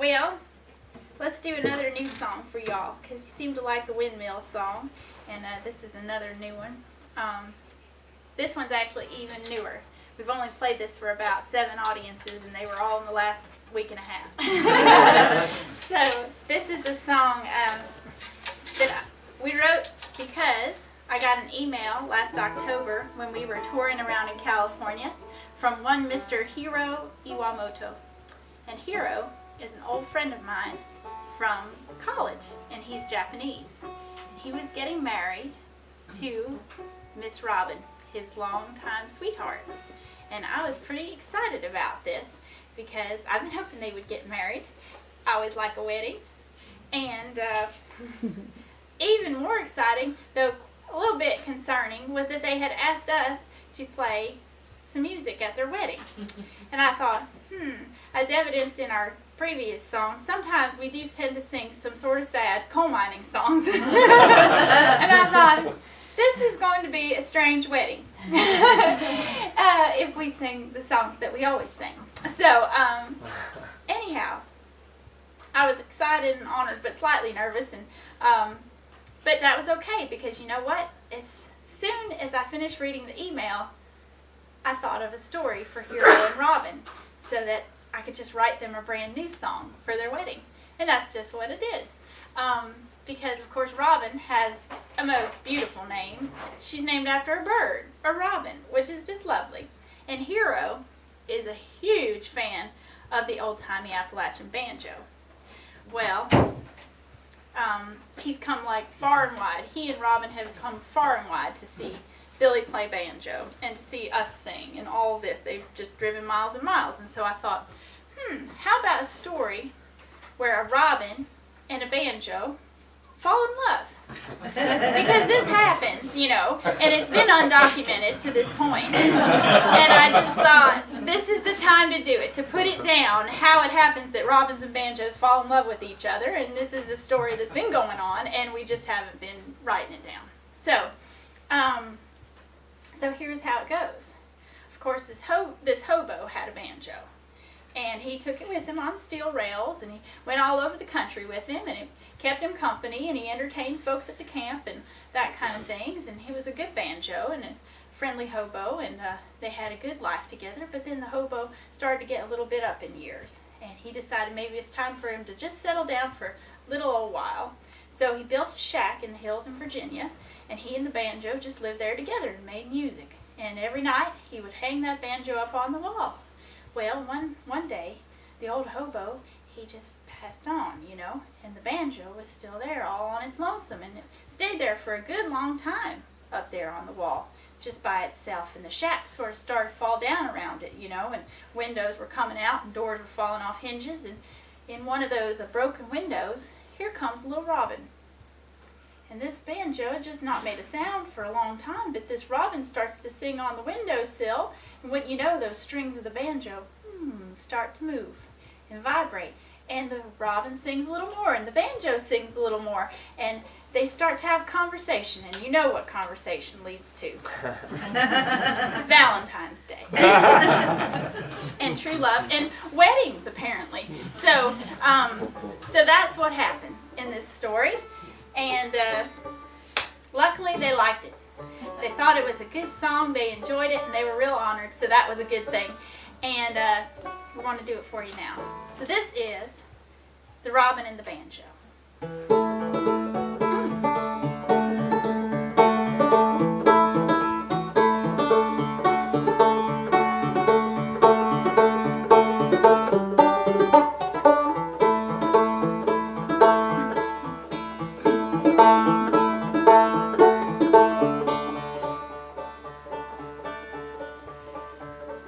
Well, let's do another new song for y'all, because you seem to like the windmill song, and this is another new one. This one's actually even newer. We've only played this for about 7 audiences, and they were all in the last week and a half. So this is a song that we wrote because I got an email last October when we were touring around in California from one Mr. Hiro Iwamoto. And Hiro is an old friend of mine from college, and he's Japanese. And he was getting married to Miss Robin, his longtime sweetheart. And I was pretty excited about this because I've been hoping they would get married. I always like a wedding. And even more exciting, though a little bit concerning, was that they had asked us to play some music at their wedding. And I thought, as evidenced in our previous song, sometimes we do tend to sing some sort of sad coal mining songs. And I thought, this is going to be a strange wedding if we sing the songs that we always sing. So, anyhow, I was excited and honored, but slightly nervous, and but that was okay, because you know what? As soon as I finished reading the email, I thought of a story for Hiro and Robin, so that I could just write them a brand new song for their wedding. And that's just what I did. Because, of course, Robin has a most beautiful name. She's named after a bird, a robin, which is just lovely. And Hiro is a huge fan of the old-timey Appalachian banjo. Well, he's come like far and wide. He and Robin have come far and wide to see Billy play banjo and to see us sing and all this. They've just driven miles and miles. And so I thought, how about a story where a robin and a banjo fall in love? Because this happens, you know, and it's been undocumented to this point. And I just thought, this is the time to do it, to put it down, how it happens that robins and banjos fall in love with each other. And this is a story that's been going on, and we just haven't been writing it down. So here's how it goes. Of course, this hobo had a banjo. And he took it with him on steel rails, and he went all over the country with him, and it kept him company, and he entertained folks at the camp and that kind of things. And he was a good banjo and a friendly hobo, and they had a good life together. But then the hobo started to get a little bit up in years, and he decided maybe it's time for him to just settle down for a little old while. So he built a shack in the hills in Virginia, and he and the banjo just lived there together and made music. And every night he would hang that banjo up on the wall. Well, one day, the old hobo, he just passed on, you know, and the banjo was still there all on its lonesome, and it stayed there for a good long time up there on the wall, just by itself, and the shack sort of started to fall down around it, you know, and windows were coming out and doors were falling off hinges, and in one of those broken windows, here comes little Robin. And this banjo had just not made a sound for a long time, but this robin starts to sing on the windowsill, and what you know, those strings of the banjo start to move and vibrate. And the robin sings a little more, and the banjo sings a little more, and they start to have conversation, and you know what conversation leads to. Valentine's Day. And true love, and weddings, apparently. So that's what happens in this story. And luckily they liked it. They thought it was a good song, they enjoyed it, and they were real honored, so that was a good thing. And we want to do it for you now. So this is The Robin and the Banjo.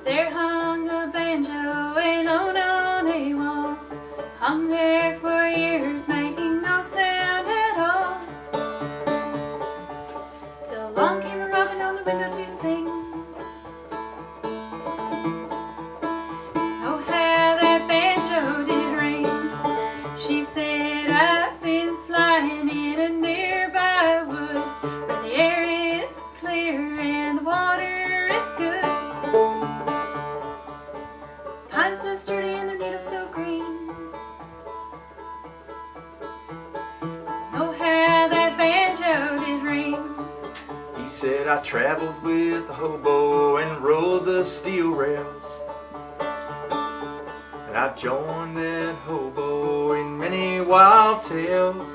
There hung a banjo and on a wall, hung there for years, making no sound at all. Till along came a robin on the window to sing. Oh, how that banjo did ring. She said, I've been flying in a nearby wood, where the air is clear and the water is good. Pines so sturdy and their needles so green. said I traveled with the hobo and rode the steel rails. And I've joined that hobo in many wild tales.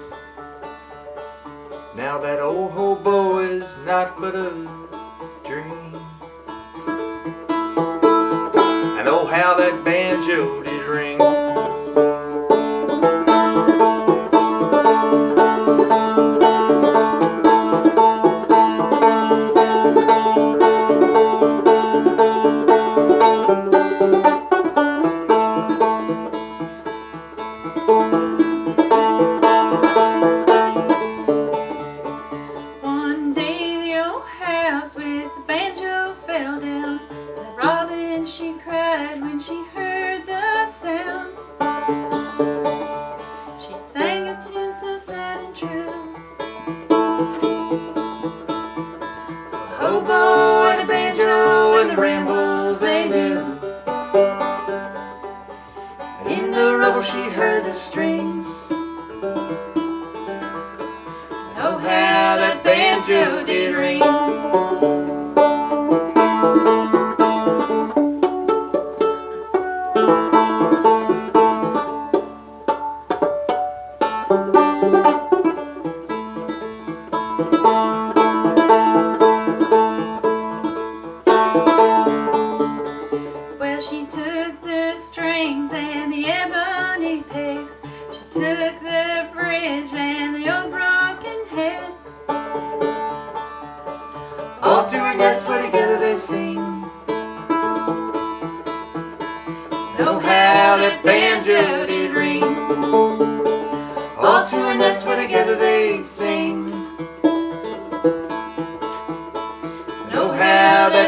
Now that old hobo is not but a dream. And oh, how that banjo did ring. One day the old house with the banjo fell down, and Robin she cried when she heard the sound. She sang a tune so sad and true. A hobo and a banjo and the rambles they knew. And in the rubble she heard the strings. Oh, how that banjo did ring. Well, she took the strings and the ebony pegs. She took the bridge and the old broken head. All to her nest where together they sing. Oh, how that banjo did ring. All to her nest where together they sing. Oh, how that